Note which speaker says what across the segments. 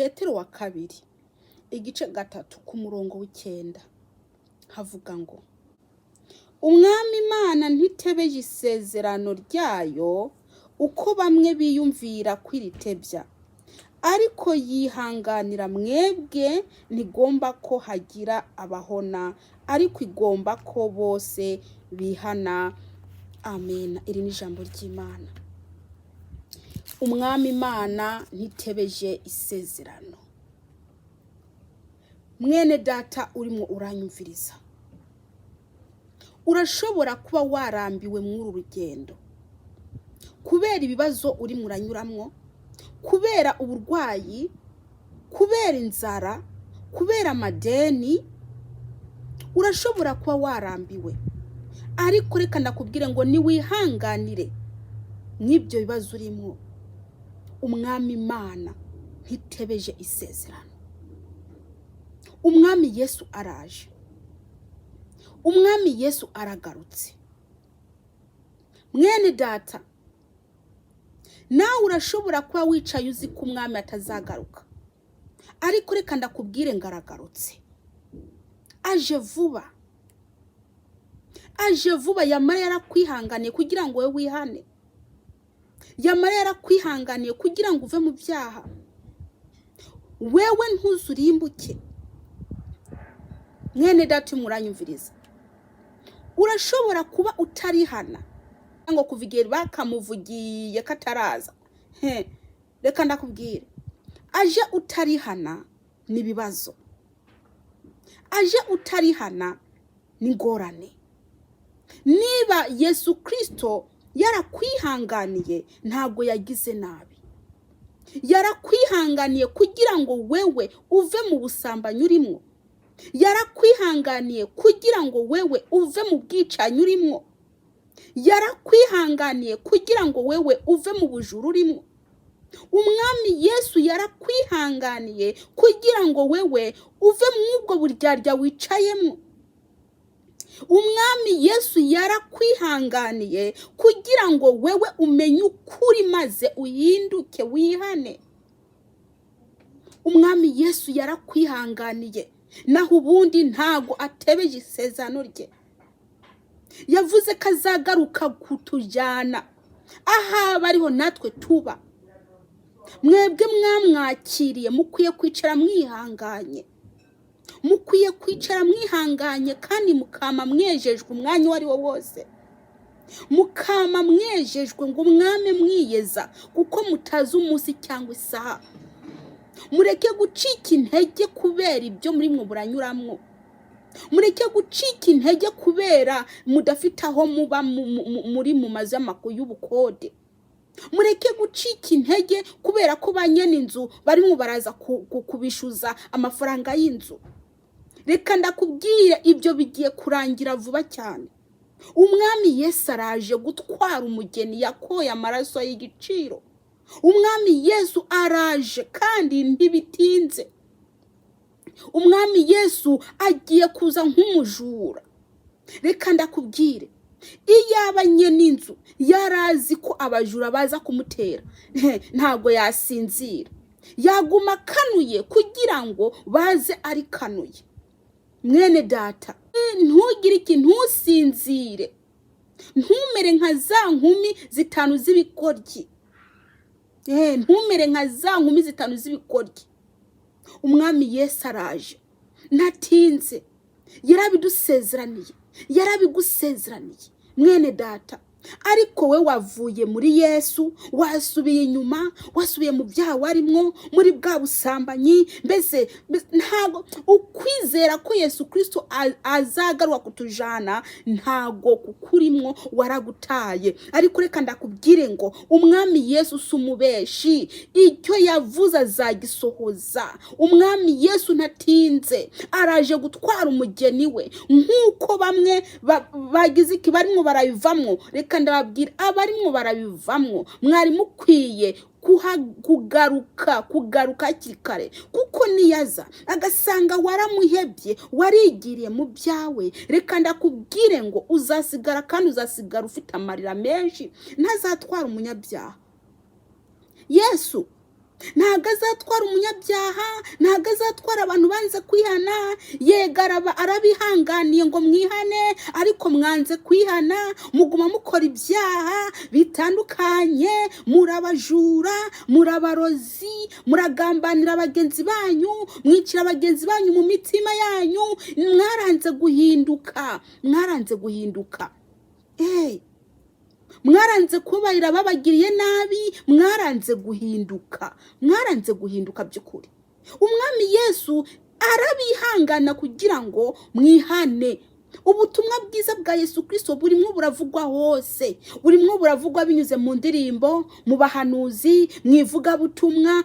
Speaker 1: Petero wa kabiri igice 3 ku murongo w'9 havuga ngo umwami Imana ntitebeje isezerano ryayo uko bamwe biyumvira kwiritebya, ariko yihanganira mwebwe, ntigomba ko hagira abahona, ariko igomba ko bose bihana. Amen. Iri ni ijambo ry'Imana. Umwami Imana ntitebeje isezerano. Mwene data urimo uranyumviriza, urashobora kuba warambiwe muri uru rugendo kubera ibibazo uri muranyuramwo, kubera uburwayi, kubera inzara, kubera amadeni. Urashobora kuba warambiwe, ariko reka ndakubwire ngo niwihanganire n'ibyo bibazo urimo. Umwami Imana ntitebeje isezerano. Umwami Yesu araje. Umwami Yesu aragarutse. Mwene data, nawe urashobora kuba wicaye uzi ko umwami atazagaruka, ariko reka ndakubwire ngo aragarutse. Aje vuba. Aje vuba. Yamara yarakwihanganiye kugira ngo wewe wihane. Yamara yarakwihanganiye kugira ngo uve mu byaha. Wewe ntuzurimbuke. Mwene data muranyumviriza, urashobora kuba utarihana ngo kuvigera bakamuvugiye kataraza. Reka ndakubwire, aje utarihana nibibazo. Aje utarihana n'ingorane. Niba Yesu Kristo yarakwihanganiye, ntabwo yagize nabi. Yarakwihanganiye kugira ngo wewe uve mu busambanyi urimo. Yarakwihanganiye kugira ngo wewe uve mu bwicanyi urimo. Yarakwihanganiye kugira ngo wewe uve mu bujuru urimo. Umwami Yesu yarakwihanganiye kugira ngo wewe uve mw'ubwo buryarya wicayemo. Umwami Yesu yarakwihanganiye kugira ngo wewe umenye ukuri maze uhinduke wihane. Umwami Yesu yarakwihanganiye, naho ubundi ntago atebeje isezerano rye. Yavuze ko azagaruka kutujyana aha bariho natwe tuba. Mwebwe mwamwakiriye mukwiye kwicara mwihanganye. Mukwiye kwicara mwihanganye kandi mukama mwejejwe umwanya wari wo wose. Mukama mwejejwe ngo umwami mwiyeza, kuko mutazi umunsi cyangwa isaha. Mureke gucika intege kubera ibyo muri mwe buranyuramwo. Mureke gucika intege kubera mudafite aho muba muri mu mazu y'amakuru y'ubukode. Mureke gucika intege kubera ko banyene inzu barimo baraza kubishuza amafaranga y'inzu. Reka ndakubwira ibyo bigiye kurangira vuba cyane. Umwami Yesu araje gutwara umugeni yakoye amaraso y'igiciro. Umwami Yesu araje kandi ntibitinze. Umwami Yesu agiye kuza nk'umujura. Reka ndakubwire, iyaba nyene inzu yarazi ko abajura baza kumutera, ntago yasinzira. Yaguma kanuye kugira ngo baze ari kanuye. Mwene data, ntugire iki, ntusinzire. Ntumere nka za nkumi 5 z'ibikoryi. Ntumere nka za nkumi 5 z'ibikoryi. Umwami Yesu araje. Ntatinze. Yarabidusezeraniye. Yarabigusezeraniye. Mwene data, ariko we wavuye muri Yesu, wasubiye inyuma, wasubiye mu byaha warimwo, muri bwa busambanyi. Mbese ntago ukwizera ko Yesu Kristo azagaruka kutujana, ntago kukurimwo waragutaye. Ariko reka ndakubwire ngo umwami Yesu sumubeshi, icyo yavuze azagisohoza. Umwami Yesu ntatinze, araje gutwara umugeni we, nkuko bamwe bagize iki barimo barabivamwo. Reka ndababwira abarimo barabivamwo, mwari mukwiye kugaruka Hakirikare, kuko niyaza agasanga waramuhebye, warigiriye mu byawe. Reka ndakubwire ngo uzasigara, kandi uzasigara ufite amarira menshi. Ntazatwara umunyabyaha. Yesu ntago azatwara umunyabyaha, ntago azatwara abantu banze kwihana. Yego arabihanganiye ngo mwihane, ariko mwanze kwihana, muguma mukora ibyaha bitandukanye, murabajura, murabarozi, muragambanira bagenzi banyu, mwicira bagenzi banyu mu mitima yanyu. Mwaranze guhinduka, mwaranze guhinduka. Mwaranze kubabarira babagiriye nabi, mwaranze guhinduka, mwaranze guhinduka by'ukuri. Umwami Yesu arabihangana kugira ngo mwihane. Ubutumwa bwiza bwa Yesu Kristo burimwo buravugwa hose, burimwo buravugwa binyuze mu ndirimbo, mu bahanuzi, mwivuga butumwa.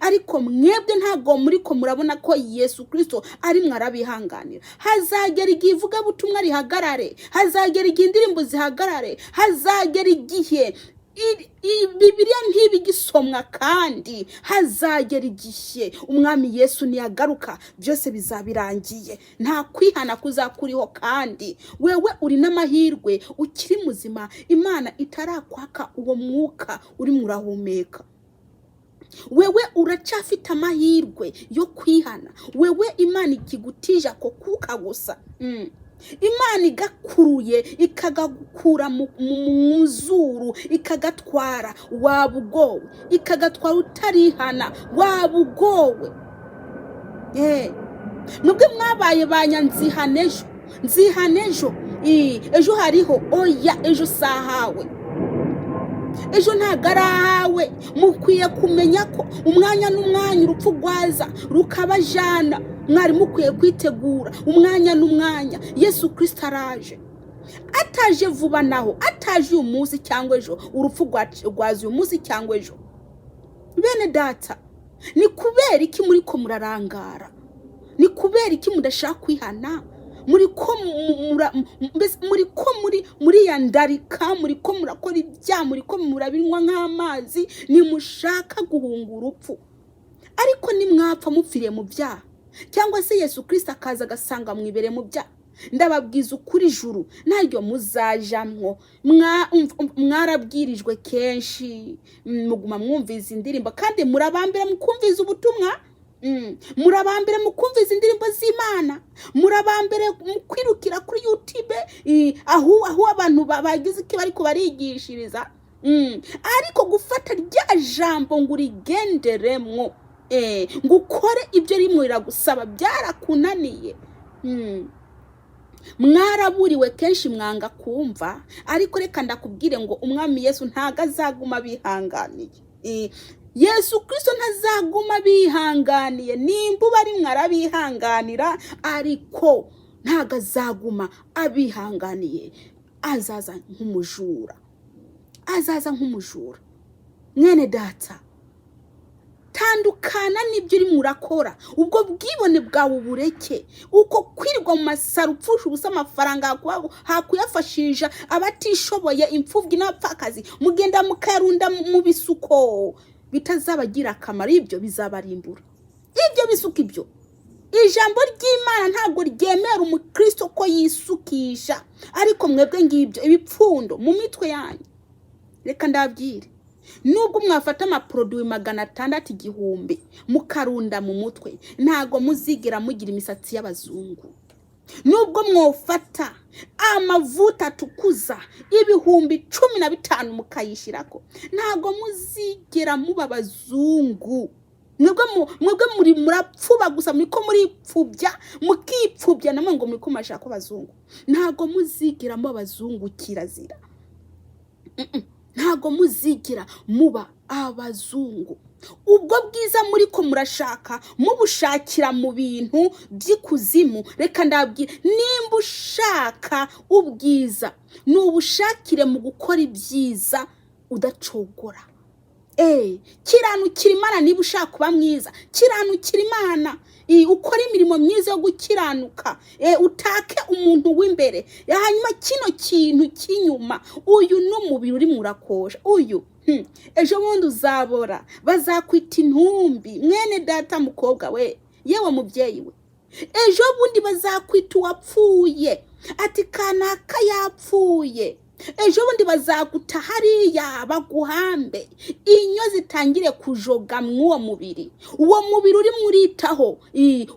Speaker 1: Ariko mwebwe ntago muriko murabona ko Yesu Kristo ari mwarabihanganira. Hazagera igihe ivuga butumwa rihagarare, hazagera igihe indirimbo zihagarare, hazagera igihe Bibiliya ntibigisomwa, kandi hazagera igihe umwami Yesu niyagaruka byose bizabirangiye. Nta kwihana kuzakuriho, kandi wewe uri n'amahirwe, ukiri muzima, Imana itarakwaka uwo mwuka uri murahumeka. Wewe uracafite amahirwe yo kwihana. Wewe Imana ikigutija ko kuka gusa. Imana igakuruye ikagakura mu zuru, ikagatwara wabugowe, ikagatwara utarihana wabugowe. Nubwo mwabaye banyanzihanejo, nzihanejo, ejo hariho oya, ejo sahawe, ejo ntagarahawe. Mukwiye kumenya ko umwanya n'umwanya urupfu rwaza rukabajana. Mwari mukwiye kwitegura umwanya n'umwanya. Yesu Kristo araje, ataje vuba naho, ataje uyu munsi cyangwa ejo. Urupfu rwaza uyu munsi cyangwa ejo. Bene data, ni kubera iki muriko murarangara? Ni kubera iki mudashaka kwihana? Muriko muri yandarika, muriko murakora ibyaha, muriko murabinywa nk'amazi, nimushaka guhunga urupfu. Ariko nimwapfa mupfiriye mu byaha, cyangwa se Yesu Kristo akaza agasanga mwibere mu byaha, ndababwiza ukuri ijuru naryo muzajamwo. Mwarabwirijwe kenshi, muguma mwumviza indirimbo, kandi murabambira mukumviza ubutumwa, murabambere mukumviza indirimbo z'Imana, murabambere mukwirukira kuri YouTube aho abantu bagize iki bariko barigishiriza. Ariko gufata rya jambo ngo urigenderemwo, ngo ukore ibyo rimwe iragusaba, byarakunaniye. Mwaraburiwe kenshi mwanga kumva, ariko reka ndakubwire ngo umwami Yesu ntago azaguma bihanganiye. Yesu Kristo ntazaguma bihanganiye. Nimba bari mwarabihanganira, ariko ntago azaguma abihanganiye. Azaza nk'umujura, azaza nk'umujura. Mwene data, tandukana n'ibyo uri murakora. Ubwo bwibone bwawe ubureke. Uko kwirirwa mu masaro upfusha ubusa amafaranga hakuyafashisha abatishoboye, imfubyi n'abapfakazi, mugenda mukayarunda mu bisuko bitazabagira akamaro. Ibyo bizabarimbura. Ibyo bisuka ibyo. Ijambo ry'Imana ntabwo ryemera umukristo ko yisukisha. Ariko mwebwe ngibyo ibipfundo mu mitwe yanyu. Reka ndabwire, nubwo mwafata amaproduwi 600 igihumbi mukarunda mu mutwe, ntago muzigera mugira imisatsi y'abazungu. Nubwo mwofata amavuta atukuza 15,000 mukayishirako, ntago muzigera muba abazungu. Mwebwe muri murapfuba gusa, muriko muripfubya, mukipfubya namwe ngo muriko mashaka abazungu. Ntago muzigera muba abazungu kirazira. Ntago muzigira muba abazungu. Ubwo bwiza muriko murashaka mubushakira mu bintu by'ikuzimu. Reka ndabwira, nimba ushaka ubwiza, nubushakire mu gukora ibyiza udacogora. Kiranukira Imana. Niba ushaka kuba mwiza, kiranukira Imana. Ukora imirimo myiza yo gukiranuka, utake umuntu w'imbere. Hanyuma kino kintu kinyuma, uyu n'umubiri uri murakosha, uyu ejo bundi uzabora, bazakwita intumbi. Mwene data mukobwa we, yewe mubyeyi we, ejo bundi bazakwita uwapfuye, ati kanaka yapfuye. ejo bundi bazaguta hariya baguhambe, inyo zitangire kujoga mw'uwo mubiri. Uwo mubiri urimo uritaho,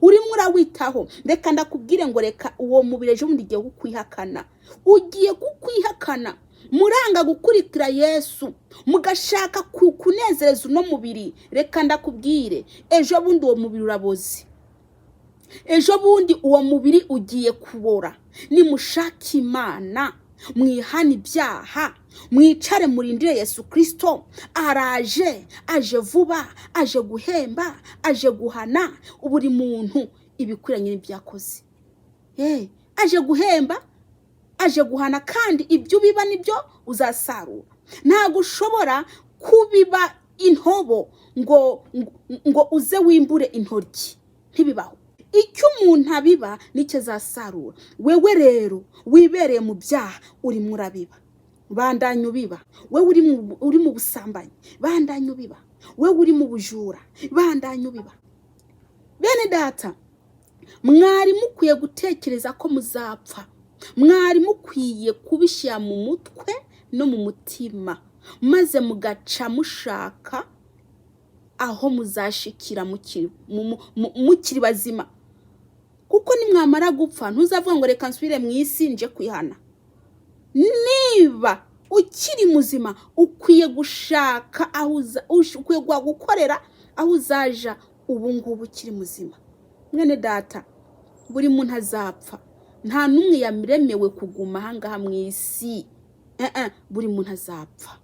Speaker 1: urimo urawitaho. Reka ndakubwire ngo reka uwo mubiri ejo bundi ugiye kukwihakana. Ugiye kukwihakana. Muranga gukurikira Yesu, mugashaka kunezereza uno mubiri. Reka ndakubwire, ejo bundi uwo mubiri uraboze. Ejo bundi uwo mubiri ugiye kubora. Nimushaka Imana, mwihane ibyaha, mwicare murindire Yesu Kristo. Araje, aje vuba, aje guhemba, aje guhana buri muntu ibikwiranye n'ibyakoze. Aje guhemba, aje guhana, kandi ibyo biba nibyo uzasarura. Ntago ushobora kubiba intobo ngo uze wimbure intoryi. Ntibibaho. Icyo umuntu abiba nicyo azasarura. Wewe rero wibereye mu byaha urimo urabiba. Bandanye ubiba. Wewe uri mu busambanyi, bandanye ubiba. Wewe uri mu bujura, bandanye ubiba. Bene data, mwari mukwiye gutekereza ko muzapfa. Mwari mukwiye kubishyira mu mutwe no mu mutima, maze mugaca mushaka aho muzashikira mukiri bazima. Kuko nimwamara gupfa ntuzavuga ngo reka nsubire mu isi nje kwihana. Niba ukiri muzima ukwiye gushaka ukwiye gukorera aho uzaja ubu ngubu ukiri muzima. Mwene data, buri muntu azapfa. Nta numwe yaremewe kuguma ahangaha mu isi. Buri muntu azapfa.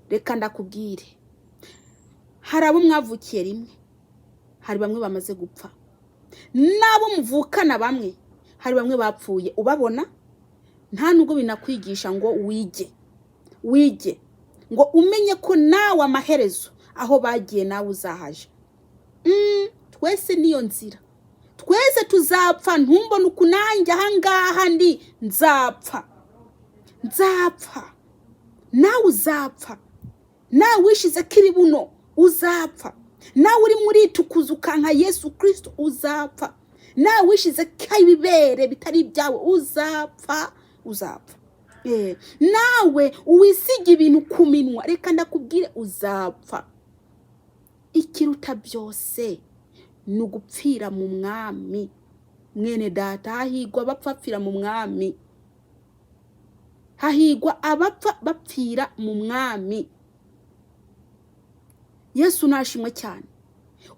Speaker 1: Reka ndakubwire, hari abo mwavukiye rimwe, hari bamwe bamaze gupfa. Nabo muvukana bamwe, hari bamwe bapfuye. Ubabona? Nta nubwo binakwigisha ngo wige ngo umenye ko nawe amaherezo aho bagiye nawe uzahaje. Twese niyo nzira. Twese tuzapfa. Ntumbone uku nanjye ahangaha ndi nzapfa. Nawe uzapfa. Nawe wishize kiribuno uzapfa. Nawe uri muri tukuza ukanka Yesu Kristo uzapfa. Nawe wishize kayibere bitari byawe uzapfa. Nawe uwisiga ibintu ku minwa, reka ndakubwire uzapfa. Ikiruta byose ni ugupfira mu mwami. Mwene data, hahigwa abapfa bapfira mu mwami. Hahigwa abapfa bapfira mu mwami. Yesu nashimwe cyane.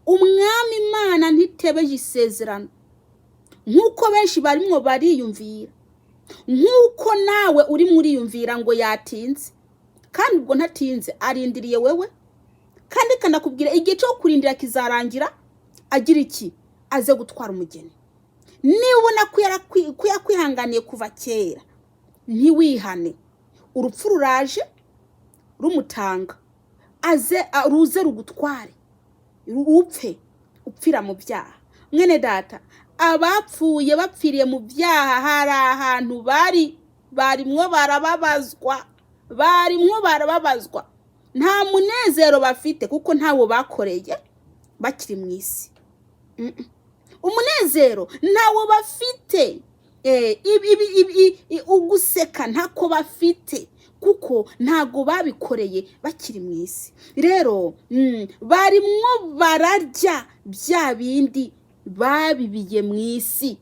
Speaker 1: Umwami Imana ntitebeje isezerano nkuko benshi barimo bariyumvira, nkuko nawe uri muri yumvira ngo yatinze. Kandi ubwo ntatinze, arindiriye wewe. Kandi kanakubwira igihe cyo kurindira kizarangira agira iki? Aze gutwara umugeni. Niba ubona ko yakwihanganiye kuva kera, ntiwihane. Urupfu ruraje rumutanga, ruze rugutware, upfira mu byaha. Mwene data, abapfuye bapfiriye mu byaha hari ahantu barimwo barababazwa. Nta munezero bafite kuko ntawo bakoreye bakiri mu isi. Umunezero ntawo bafite. Uguseka ntako bafite kuko ntago babikoreye bakiri mu isi. Rero barimwo bararya bya bindi babibiye mu isi,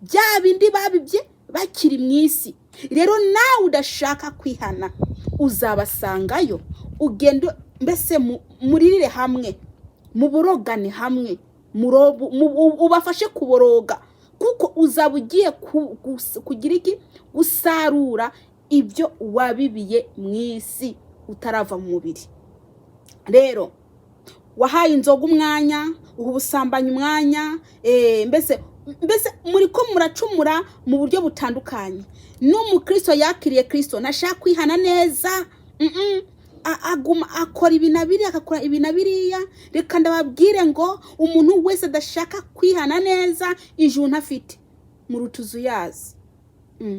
Speaker 1: bya bindi babibye bakiri mu isi. Rero nawe udashaka kwihana uzabasangayo, ugende mbese muririre hamwe, muborogane hamwe, ubafashe kuboroga, kuko uzaba ugiye kugira iki? Gusarura ibyo wabibiye mu isi utarava mu mubiri. Rero wahaye inzoga umwanya, ubusambanyi umwanya, mbese muri ko muracumura mu buryo butandukanye. N'umukristo yakiriye Kristo nashaka kwihana neza, aguma akora ibinabiri, akakora ibinabiriya. Reka ndababwire ngo umuntu wese adashaka kwihana neza ijuru ntafite.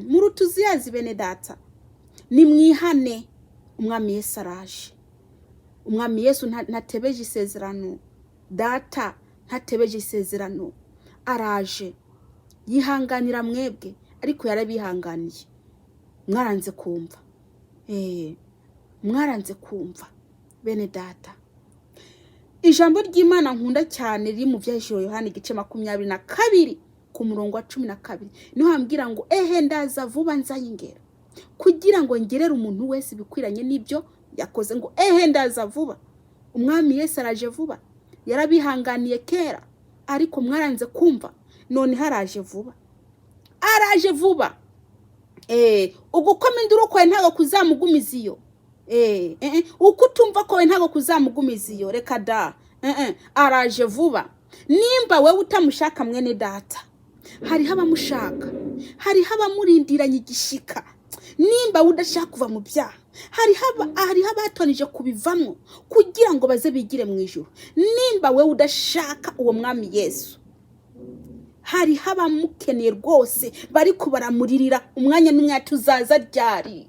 Speaker 1: Murutuzuyazi bene data, ni mwihane. Umwami Yesu araje. Umwami Yesu ntatebeje isezerano. Data ntatebeje isezerano. Araje yihanganira mwebwe, ariko yarabihanganiye. Mwaranze kumva. mwaranze kumva bene data. Ijambo ry'Imana nkunda cyane riri mu byahishuro Yohana igice 22 ku murongo wa 12 niho hambwira ngo ndaza vuba nzanye ingero kugira ngo ngerere umuntu wese bikwiranye n'ibyo yakoze. Ngo ndaza vuba. Umwami Yesu araje vuba. Yarabihanganiye kera ariko mwaranze kumva, none haraje vuba. Araje vuba. Ugukoma induru kwawe ntago kuzamugumiza iyo. Uko utumva ko we ntago kuzamugumiza iyo, reka da. Araje vuba. Nimba wewe utamushaka mwene data, hari haba mushaka, hari haba murindiranye igishika. Nimba udashaka kuva mu byaha, hari haba hatonije kubivamo kugira ngo baze bigire mu ijuru. Nimba wewe udashaka uwo mwami Yesu, hari haba mukeneye rwose bari kubaramuririra umwanya n'umwe atuzaza ryari.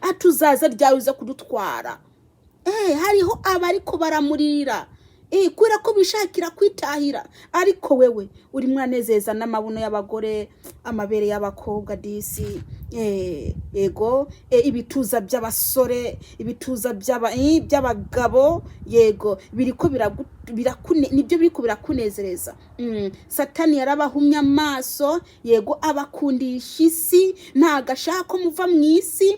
Speaker 1: Atuzaza ryari uza kudutwara. Hariho abari kubaramuririra kubera ko bishakira kwitahira, ariko wewe uri mwanezeza n'amabuno y'abagore, amabere y'abakobwa disi, yego, ibituza by'abasore, ibituza by'abagabo, yego, biriko nibyo biriko birakunezereza. Satani yarabahumya amaso, yego, abakundisha isi, ntagashaka ko muva mu isi,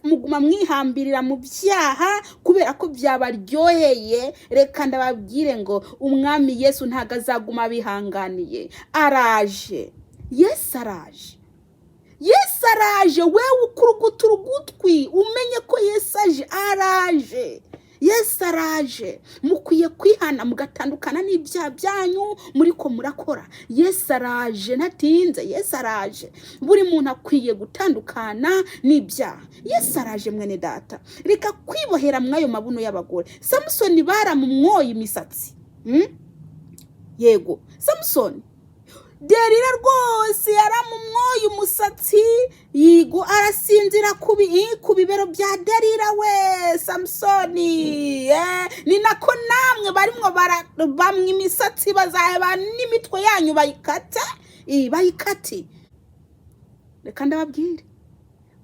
Speaker 1: muguma mwihambirira mu byaha kubera ko byabaryoheye. Reka ndababwire ngo umwami Yesu ntago azaguma bihanganiye. Araje. Yesu araje. Yesu araje. Wewe ukurugutura ugutwi umenye ko Yesu aje. Araje. Yesu araje. Mukwiye kwihana mugatandukana n'ibyaha byanyu muri ko murakora. Yesu araje. Ntatinze. Yesu araje. Buri muntu akwiye gutandukana n'ibyaha. Yesu araje mwene data. Reka kwibohera mwayo mabuno y'abagore. Samsoni baramumwoye imisatsi. Yego, Samsoni Delila rwose yaramumwoye umusatsi, yigo arasinzira ku bibero bya Delila we. Samsoni ni nako namwe barimwo bamwe imisatsi bazaheba n'imitwe yanyu bayikate. Reka ndababwire,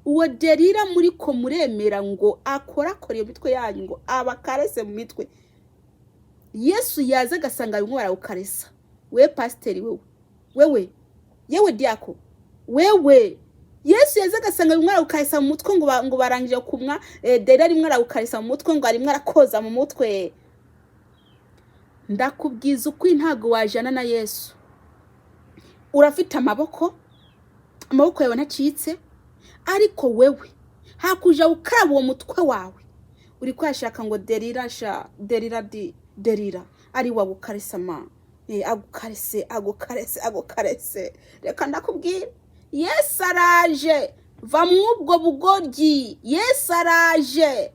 Speaker 1: uwo Delila muri ko muremera ngo akora iyo mitwe yanyu ngo abakarese mu mitwe, Yesu yaza gasanga bimwe barawukaresa. We pasiteri wewe yewe diako wewe, Yesu yaza gasanga bimwe barawukaresa mu mutwe ngo barangije kumwa. Delila rimwe arawukaresa mu mutwe ngo arimwe arakoza mu mutwe. Ndakubwiza uko ntago wajana na Yesu. Urafite amaboko yawe nacitse, ariko wewe hakuja ukaraba uwo mutwe wawe. Uri kwashaka ngo Delila ari wagukaresa agukarese. Reka ndakubwira, Yesu araje. Va mwubwo bugoryi. Yesu araje.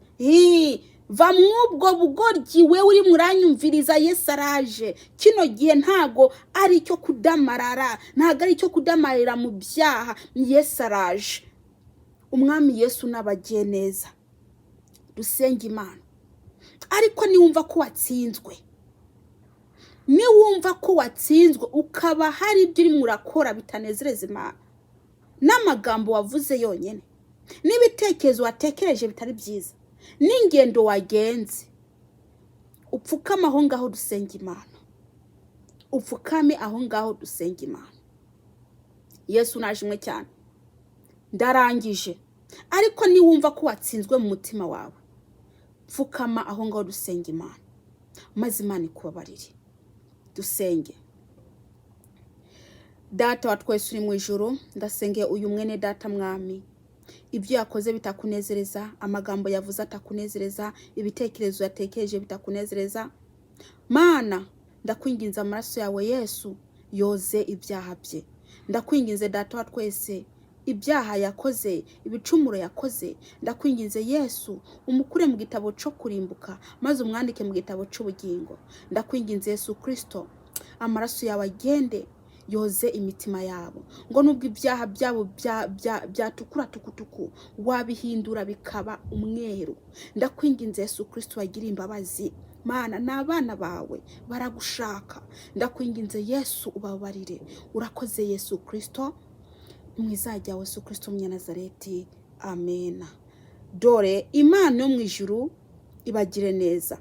Speaker 1: Va mwubwo bugoryi wewe uri muranyumviriza. Yesu araje. Kino gihe ntago ari cyo kudamarara, ntago ari cyo kudamarira mu byaha. Yesu araje. Umwami Yesu nabagiye neza. Dusenge Imana. Ariko niwumva ko watsinzwe, ukaba hari ibyo uri murakora bitanezereza Imana, n'amagambo wavuze yonyene, n'ibitekerezo watekereje bitari byiza, n'ingendo wagenze, upfukame aho ngaho dusenge Imana. Upfukame aho ngaho dusenge Imana. Yesu najimwe cyane. Ndarangije. Ariko niwumva ko watsinzwe mu mutima wawe, pfukama aho ngaho dusenge Imana, maze Imana ikubabarire. Dusenge. Data wa twese uri mu ijuru, ndasenge uyu mwene data mwami, ibyo yakoze bitakunezereza, amagambo yavuze atakunezereza, ibitekerezo yatekereje bitakunezereza. Mana, ndakwinginze amaraso yawe Yesu yoze ibyaha bye. Ndakwinginze data wa twese, ibyaha yakoze, ibicumuro yakoze, ndakwinginze Yesu umukure mu gitabo cyo kurimbuka, maze umwandike mu gitabo cy'ubugingo. Ndakwinginze Yesu Kristo, amaraso yawe agende yoze imitima yabo, ngo nubwo ibyaha byabo byatukura tukutuku wabihindura bikaba umweru. Ndakwinginze Yesu Kristo wagira imbabazi. Mana, n'abana bawe baragushaka. Ndakwinginze Yesu ubabarire. Urakoze Yesu Kristo, mu izina rya Yesu Kristo Munyanazareti. Amen. dore Imana yo mu ijuru ibagire neza.